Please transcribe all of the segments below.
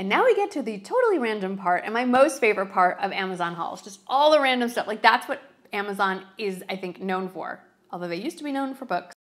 And now we get to the totally random part and my most favorite part of Amazon hauls, just all the random stuff. Like that's what Amazon is, I think, known for, although they used to be known for books.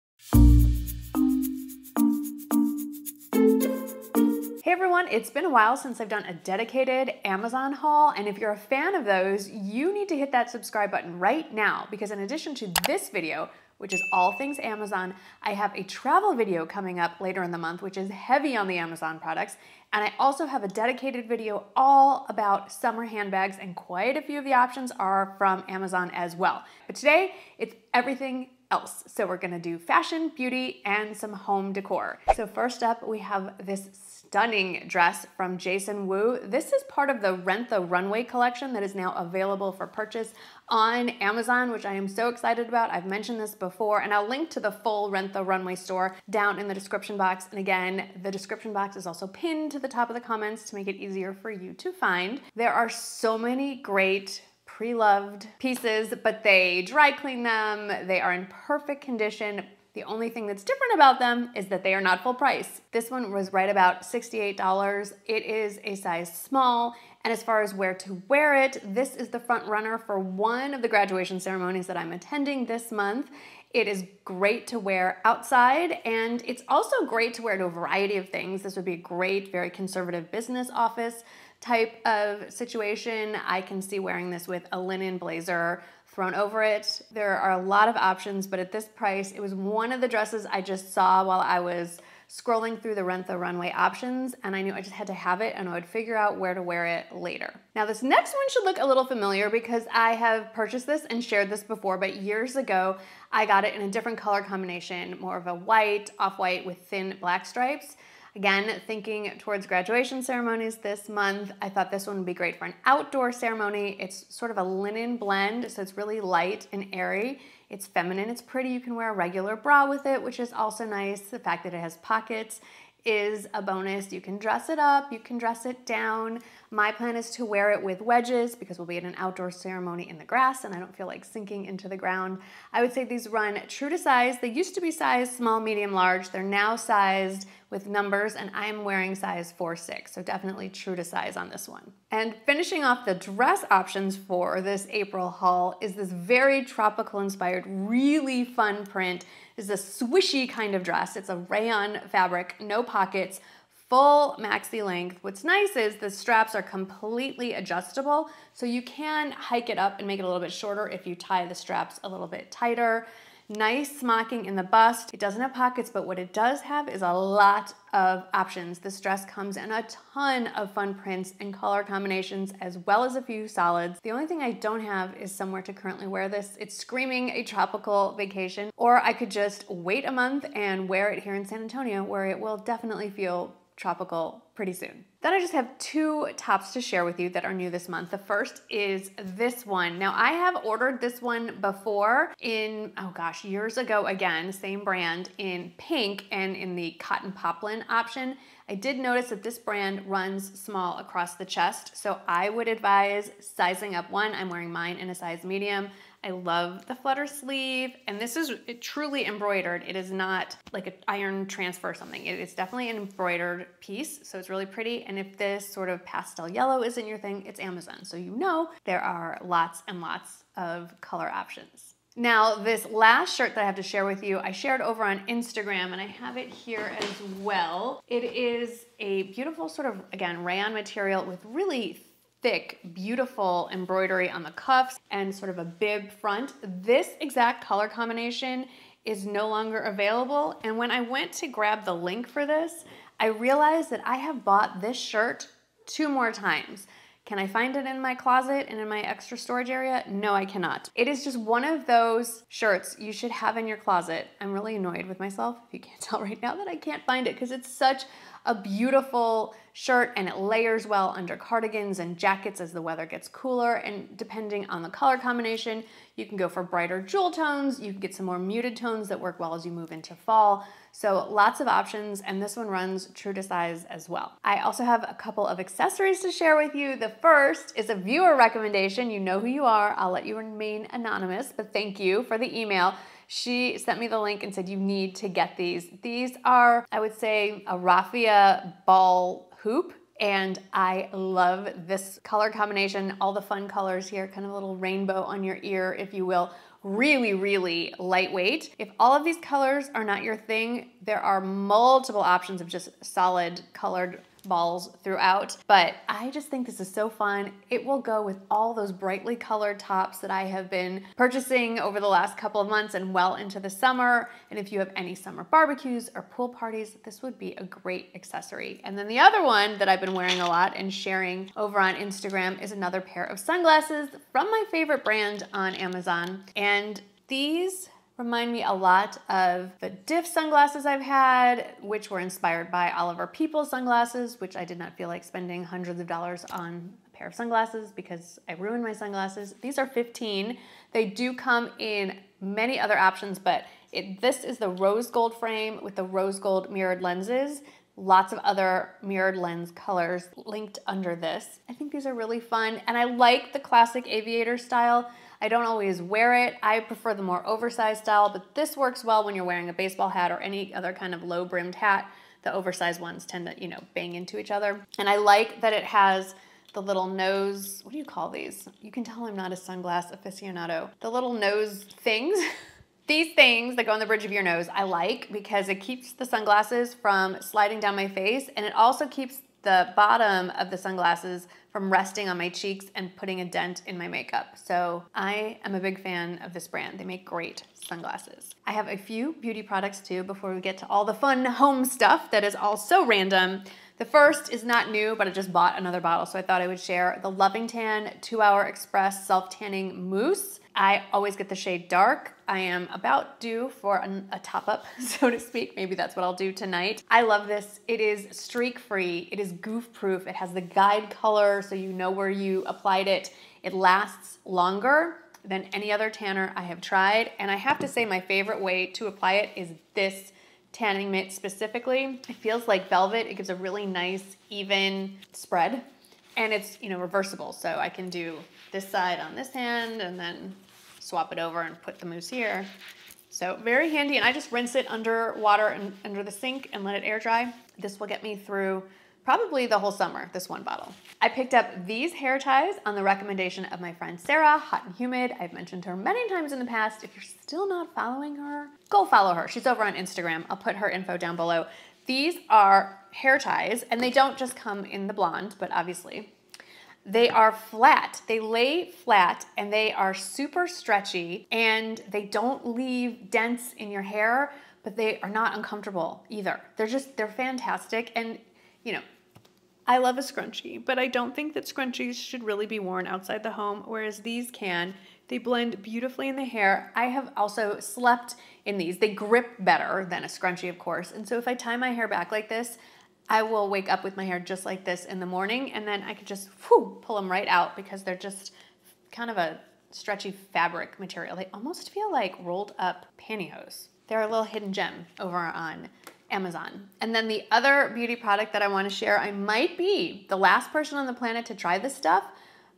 Hey everyone, it's been a while since I've done a dedicated Amazon haul, and if you're a fan of those, you need to hit that subscribe button right now, because in addition to this video, which is all things Amazon, I have a travel video coming up later in the month, which is heavy on the Amazon products, and I also have a dedicated video all about summer handbags, and quite a few of the options are from Amazon as well. But today, it's everything else. So we're gonna do fashion, beauty, and some home decor. So first up, we have this stunning dress from Jason Wu. This is part of the Rent the Runway collection that is now available for purchase on Amazon, which I am so excited about. I've mentioned this before, and I'll link to the full Rent the Runway store down in the description box. And again, the description box is also pinned to the top of the comments to make it easier for you to find. There are so many great pre-loved pieces, but they dry clean them. They are in perfect condition. The only thing that's different about them is that they are not full price. This one was right about $68. It is a size small, and as far as where to wear it, this is the front runner for one of the graduation ceremonies that I'm attending this month. It is great to wear outside, and it's also great to wear to a variety of things. This would be a great, very conservative business office type of situation. I can see wearing this with a linen blazer thrown over it. There are a lot of options, but at this price, it was one of the dresses I just saw while I was scrolling through the Rent the Runway options, and I knew I just had to have it and I would figure out where to wear it later. Now this next one should look a little familiar because I have purchased this and shared this before, but years ago, I got it in a different color combination, more of a white, off-white with thin black stripes. Again, thinking towards graduation ceremonies this month, I thought this one would be great for an outdoor ceremony. It's sort of a linen blend, so it's really light and airy. It's feminine, it's pretty. You can wear a regular bra with it, which is also nice. The fact that it has pockets is a bonus. You can dress it up, you can dress it down. My plan is to wear it with wedges because we'll be at an outdoor ceremony in the grass and I don't feel like sinking into the ground. I would say these run true to size. They used to be size small, medium, large. They're now sized with numbers, and I'm wearing size 4-6, so definitely true to size on this one. And finishing off the dress options for this April haul is this very tropical inspired, really fun print. It's a swishy kind of dress. It's a rayon fabric, no pockets, full maxi length. What's nice is the straps are completely adjustable, so you can hike it up and make it a little bit shorter if you tie the straps a little bit tighter. Nice smocking in the bust. It doesn't have pockets, but what it does have is a lot of options. This dress comes in a ton of fun prints and color combinations, as well as a few solids. The only thing I don't have is somewhere to currently wear this. It's screaming a tropical vacation, or I could just wait a month and wear it here in San Antonio, where it will definitely feel tropical pretty soon. Then I just have two tops to share with you that are new this month. The first is this one. Now I have ordered this one before in, oh gosh, years ago again, same brand in pink and in the cotton poplin option. I did notice that this brand runs small across the chest, so I would advise sizing up one. I'm wearing mine in a size medium. I love the flutter sleeve, and this is truly embroidered. It is not like an iron transfer or something. It is definitely an embroidered piece, so it's really pretty. And if this sort of pastel yellow isn't your thing, it's Amazon. So you know there are lots and lots of color options. Now, this last shirt that I have to share with you, I shared over on Instagram, and I have it here as well. It is a beautiful sort of, again, rayon material with really thick, beautiful embroidery on the cuffs and sort of a bib front. This exact color combination is no longer available. And when I went to grab the link for this, I realized that I have bought this shirt 2 more times. Can I find it in my closet and in my extra storage area? No, I cannot. It is just one of those shirts you should have in your closet. I'm really annoyed with myself, if you can't tell right now, that I can't find it because it's such a beautiful shirt and it layers well under cardigans and jackets as the weather gets cooler, and depending on the color combination, you can go for brighter jewel tones, you can get some more muted tones that work well as you move into fall. So lots of options, and this one runs true to size as well. I also have a couple of accessories to share with you. The first is a viewer recommendation. You know who you are. I'll let you remain anonymous, but thank you for the email. She sent me the link and said you need to get these. These are, I would say, a raffia ball hoop. And I love this color combination, all the fun colors here, kind of a little rainbow on your ear, if you will. Really, really lightweight. If all of these colors are not your thing, there are multiple options of just solid colored balls throughout, but I just think this is so fun. It will go with all those brightly colored tops that I have been purchasing over the last couple of months and well into the summer. And if you have any summer barbecues or pool parties, this would be a great accessory. And then the other one that I've been wearing a lot and sharing over on Instagram is another pair of sunglasses from my favorite brand on Amazon. And these remind me a lot of the Diff sunglasses I've had, which were inspired by Oliver Peoples sunglasses, which I did not feel like spending hundreds of dollars on a pair of sunglasses because I ruined my sunglasses. These are $15. They do come in many other options, but this is the rose gold frame with the rose gold mirrored lenses. Lots of other mirrored lens colors linked under this. I think these are really fun, and I like the classic aviator style. I don't always wear it. I prefer the more oversized style, but this works well when you're wearing a baseball hat or any other kind of low brimmed hat. The oversized ones tend to, you know, bang into each other. And I like that it has the little nose, what do you call these? You can tell I'm not a sunglass aficionado. The little nose things. These things that go on the bridge of your nose, I like because it keeps the sunglasses from sliding down my face, and it also keeps the bottom of the sunglasses from resting on my cheeks and putting a dent in my makeup. So I am a big fan of this brand. They make great sunglasses. I have a few beauty products too before we get to all the fun home stuff that is all so random. The first is not new, but I just bought another bottle, so I thought I would share the Loving Tan 2-Hour Express Self-Tanning Mousse. I always get the shade dark. I am about due for a top-up, so to speak. Maybe that's what I'll do tonight. I love this. It is streak-free. It is goof-proof. It has the guide color, so you know where you applied it. It lasts longer than any other tanner I have tried, and I have to say my favorite way to apply it is this tanning mitt specifically. It feels like velvet. It gives a really nice, even spread, and it's, you know, reversible, so I can do this side on this hand and then swap it over and put the mousse here. So very handy, and I just rinse it under water and under the sink and let it air dry. This will get me through probably the whole summer, this one bottle. I picked up these hair ties on the recommendation of my friend Sarah, Hot and Humid. I've mentioned her many times in the past. If you're still not following her, go follow her. She's over on Instagram. I'll put her info down below. These are hair ties, and they don't just come in the blonde, but obviously they are flat. They lay flat, and they are super stretchy, and they don't leave dents in your hair, but they are not uncomfortable either. They're fantastic. And you know, I love a scrunchie, but I don't think that scrunchies should really be worn outside the home, whereas these can. They blend beautifully in the hair. I have also slept in these. They grip better than a scrunchie, of course. And so if I tie my hair back like this, I will wake up with my hair just like this in the morning, and then I could just pull them right out because they're just kind of a stretchy fabric material. They almost feel like rolled up pantyhose. They're a little hidden gem over on Amazon. And then the other beauty product that I want to share, I might be the last person on the planet to try this stuff,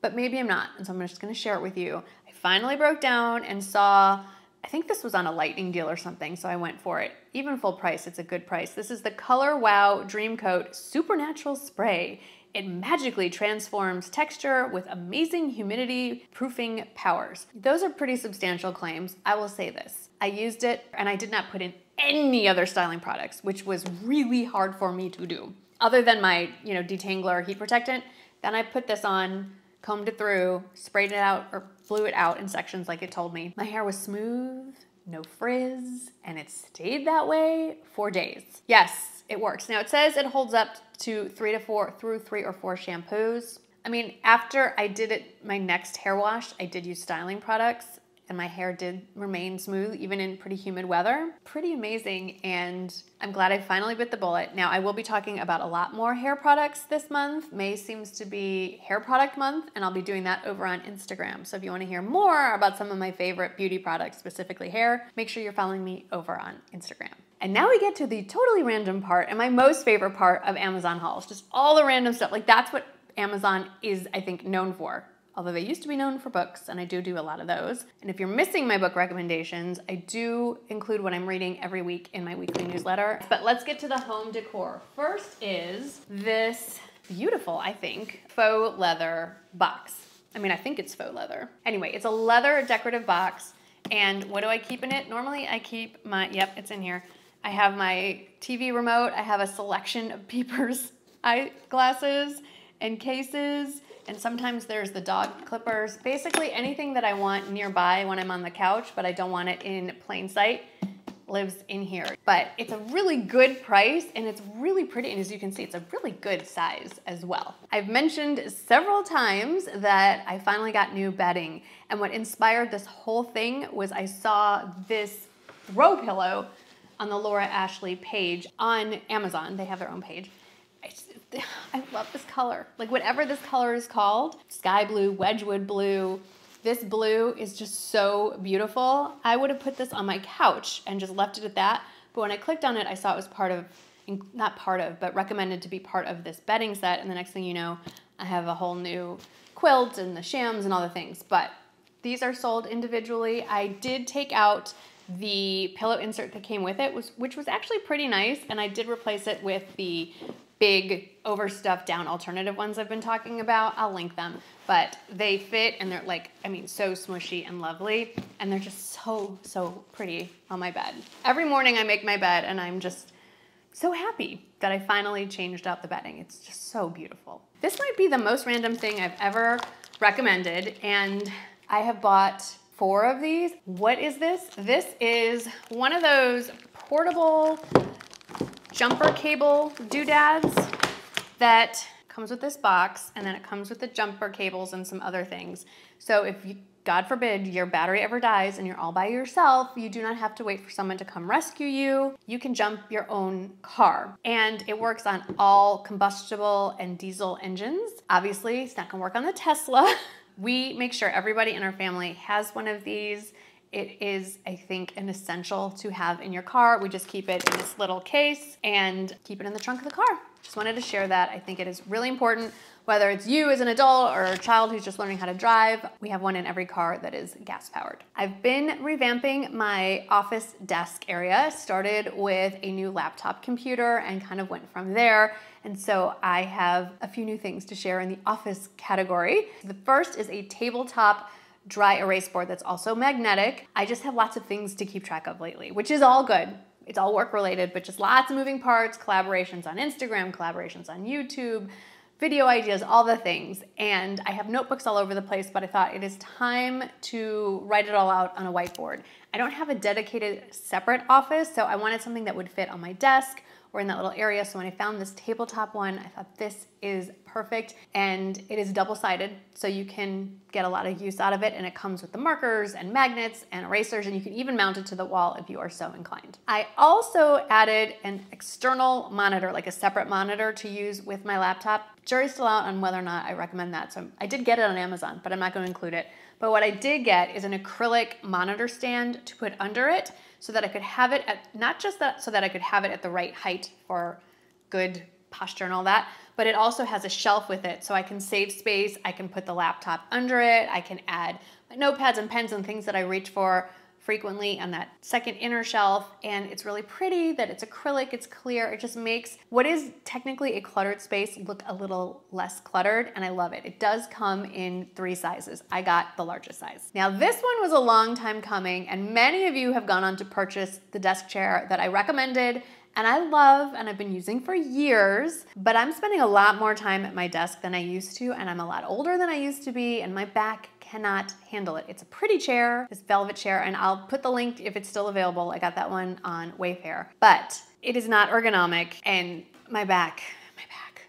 but maybe I'm not. And so I'm just going to share it with you. I finally broke down and saw, I think this was on a lightning deal or something, so I went for it. Even full price, it's a good price. This is the Color Wow Dream Coat Supernatural Spray. It magically transforms texture with amazing humidity proofing powers. Those are pretty substantial claims. I will say this. I used it and I did not put in any other styling products, which was really hard for me to do. Other than my, you know, detangler heat protectant, then I put this on, combed it through, sprayed it out or blew it out in sections like it told me. My hair was smooth, no frizz, and it stayed that way for days. Yes, it works. Now it says it holds up to 3 or 4 shampoos. I mean, after I did it, my next hair wash, I did use styling products, and my hair did remain smooth even in pretty humid weather. Pretty amazing, and I'm glad I finally bit the bullet. Now, I will be talking about a lot more hair products this month. May seems to be hair product month, and I'll be doing that over on Instagram. So if you want to hear more about some of my favorite beauty products, specifically hair, make sure you're following me over on Instagram. And now we get to the totally random part and my most favorite part of Amazon hauls, just all the random stuff. Like that's what Amazon is, I think, known for. Although they used to be known for books, and I do a lot of those. And if you're missing my book recommendations, I do include what I'm reading every week in my weekly newsletter. But let's get to the home decor. First is this beautiful, I think. Faux leather box. I mean, I think it's faux leather. Anyway, it's a leather decorative box. And what do I keep in it? Normally I keep my, yep, it's in here. I have my TV remote. I have a selection of Peepers eyeglasses and cases. And sometimes there's the dog clippers. Basically anything that I want nearby when I'm on the couch, but I don't want it in plain sight, lives in here. But it's a really good price and it's really pretty. And as you can see, it's a really good size as well. I've mentioned several times that I finally got new bedding. And what inspired this whole thing was I saw this throw pillow on the Laura Ashley page on Amazon. They have their own page. I love this color. Like whatever this color is called, sky blue, Wedgwood blue, this blue is just so beautiful. I would have put this on my couch and just left it at that. But when I clicked on it, I saw it was part of, not part of, but recommended to be part of this bedding set. And the next thing you know, I have a whole new quilt and the shams and all the things. But these are sold individually. I did take out the pillow insert that came with it, which was actually pretty nice. And I did replace it with the big overstuffed down alternative ones I've been talking about. I'll link them, but they fit and they're like, I mean, so smushy and lovely. And they're just so, so pretty on my bed. Every morning I make my bed and I'm just so happy that I finally changed out the bedding. It's just so beautiful. This might be the most random thing I've ever recommended. And I have bought 4 of these. What is this? This is one of those portable jumper cable doodads that comes with this box, and then it comes with the jumper cables and some other things. So if you, God forbid, your battery ever dies and you're all by yourself, you do not have to wait for someone to come rescue you. You can jump your own car. And it works on all combustible and diesel engines. Obviously, it's not gonna work on the Tesla. We make sure everybody in our family has one of these. It is, I think, an essential to have in your car. We just keep it in this little case and keep it in the trunk of the car. Just wanted to share that. I think it is really important, whether it's you as an adult or a child who's just learning how to drive. We have one in every car that is gas powered. I've been revamping my office desk area. Started with a new laptop computer and kind of went from there. And so I have a few new things to share in the office category. The first is a tabletop dry erase board that's also magnetic. I just have lots of things to keep track of lately, which is all good. It's all work related, but just lots of moving parts, collaborations on Instagram, collaborations on YouTube, video ideas, all the things. And I have notebooks all over the place, but I thought it is time to write it all out on a whiteboard. I don't have a dedicated separate office, so I wanted something that would fit on my desk or in that little area. So when I found this tabletop one, I thought this is perfect, and it is double-sided, so you can get a lot of use out of it, and it comes with the markers and magnets and erasers, and you can even mount it to the wall if you are so inclined. I also added an external monitor, like a separate monitor to use with my laptop. Jury's still out on whether or not I recommend that, so I did get it on Amazon, but I'm not going to include it. But what I did get is an acrylic monitor stand to put under it, so that I could have it at, not just that, so that I could have it at the right height for good posture and all that, but it also has a shelf with it, so I can save space. I can put the laptop under it. I can add my notepads and pens and things that I reach for frequently on that second inner shelf, and it's really pretty that it's acrylic, it's clear. It just makes what is technically a cluttered space look a little less cluttered, and I love it. It does come in 3 sizes. I got the largest size. Now this one was a long time coming, and many of you have gone on to purchase the desk chair that I recommended and I love and I've been using for years, but I'm spending a lot more time at my desk than I used to, and I'm a lot older than I used to be, and my back cannot handle it. It's a pretty chair, this velvet chair, and I'll put the link if it's still available. I got that one on Wayfair, but it is not ergonomic, and my back.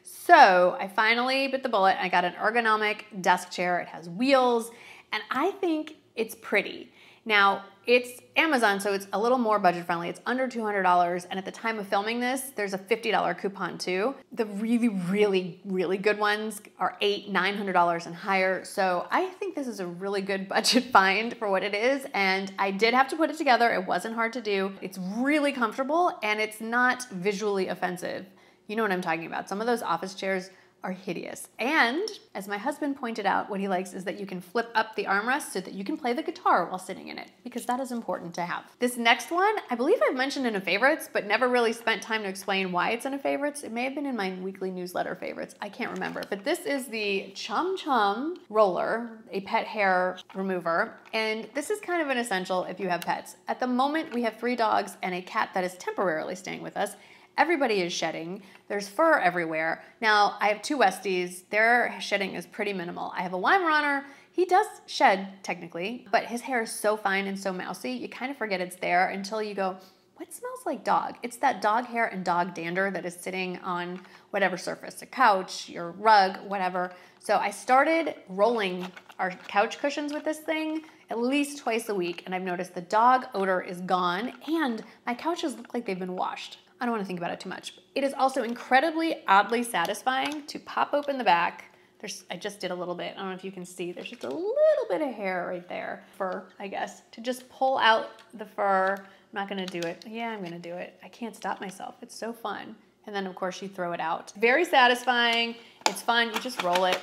So I finally bit the bullet. I got an ergonomic desk chair. It has wheels, and I think it's pretty. Now, it's Amazon, so it's a little more budget friendly. It's under $200, and at the time of filming this, there's a $50 coupon too. The really good ones are $800, $900 and higher, so I think this is a really good budget find for what it is, and I did have to put it together. It wasn't hard to do. It's really comfortable, and it's not visually offensive. You know what I'm talking about. Some of those office chairs are hideous. And as my husband pointed out, what he likes is that you can flip up the armrest so that you can play the guitar while sitting in it, because that is important to have. This next one, I believe I've mentioned in a favorites, but never really spent time to explain why it's in a favorites. It may have been in my weekly newsletter favorites. I can't remember, but this is the Chum Chum roller, a pet hair remover. And this is kind of an essential if you have pets. At the moment, we have 3 dogs and a cat that is temporarily staying with us. Everybody is shedding. There's fur everywhere. Now, I have 2 Westies. Their shedding is pretty minimal. I have a Weimaraner. He does shed, technically, but his hair is so fine and so mousy, you kind of forget it's there until you go, what smells like dog? It's that dog hair and dog dander that is sitting on whatever surface, a couch, your rug, whatever. So I started rolling our couch cushions with this thing at least twice a week, and I've noticed the dog odor is gone, and my couches look like they've been washed. I don't want to think about it too much. It is also incredibly oddly satisfying to pop open the back. I just did a little bit. I don't know if you can see. There's just a little bit of hair right there. Fur, I guess. To just pull out the fur. I'm not going to do it. Yeah, I'm going to do it. I can't stop myself. It's so fun. And then, of course, you throw it out. Very satisfying. It's fun. You just roll it.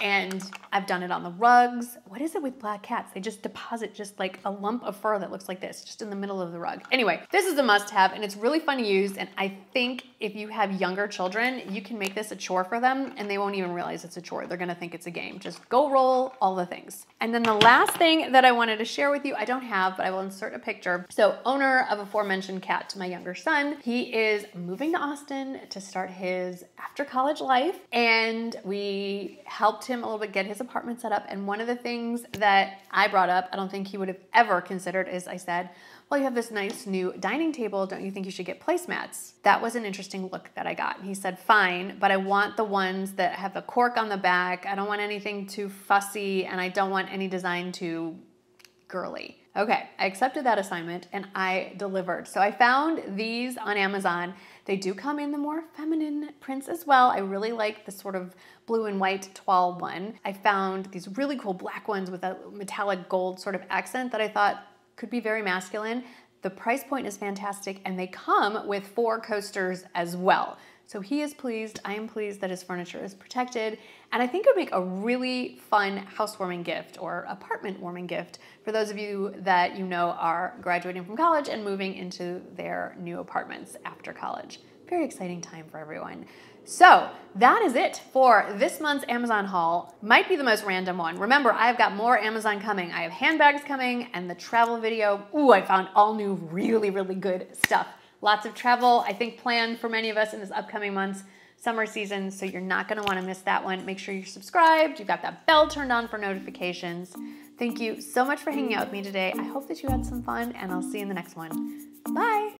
And I've done it on the rugs. What is it with black cats? They just deposit just like a lump of fur that looks like this, just in the middle of the rug. Anyway, this is a must-have, and it's really fun to use, and I think if you have younger children, you can make this a chore for them, and they won't even realize it's a chore. They're gonna think it's a game. Just go roll all the things. And then the last thing that I wanted to share with you, I don't have, but I will insert a picture. So, owner of aforementioned cat to my younger son, he is moving to Austin to start his after-college life, and we helped him a little bit get his apartment set up. And one of the things that I brought up, I don't think he would have ever considered, is I said, well, you have this nice new dining table. Don't you think you should get placemats? That was an interesting look that I got. He said, fine, but I want the ones that have the cork on the back. I don't want anything too fussy, and I don't want any design too girly. Okay, I accepted that assignment and I delivered. So I found these on Amazon. They do come in the more feminine prints as well. I really like the sort of blue and white toile one. I found these really cool black ones with a metallic gold sort of accent that I thought could be very masculine. The price point is fantastic, and they come with 4 coasters as well. So he is pleased, I am pleased that his furniture is protected, and I think it would make a really fun housewarming gift or apartment warming gift for those of you that you know are graduating from college and moving into their new apartments after college. Very exciting time for everyone. So that is it for this month's Amazon haul. Might be the most random one. Remember, I've got more Amazon coming. I have handbags coming and the travel video. Ooh, I found all new really, really good stuff. Lots of travel, I think, planned for many of us in this upcoming month's summer season, so you're not gonna wanna miss that one. Make sure you're subscribed, you've got that bell turned on for notifications. Thank you so much for hanging out with me today. I hope that you had some fun, and I'll see you in the next one. Bye.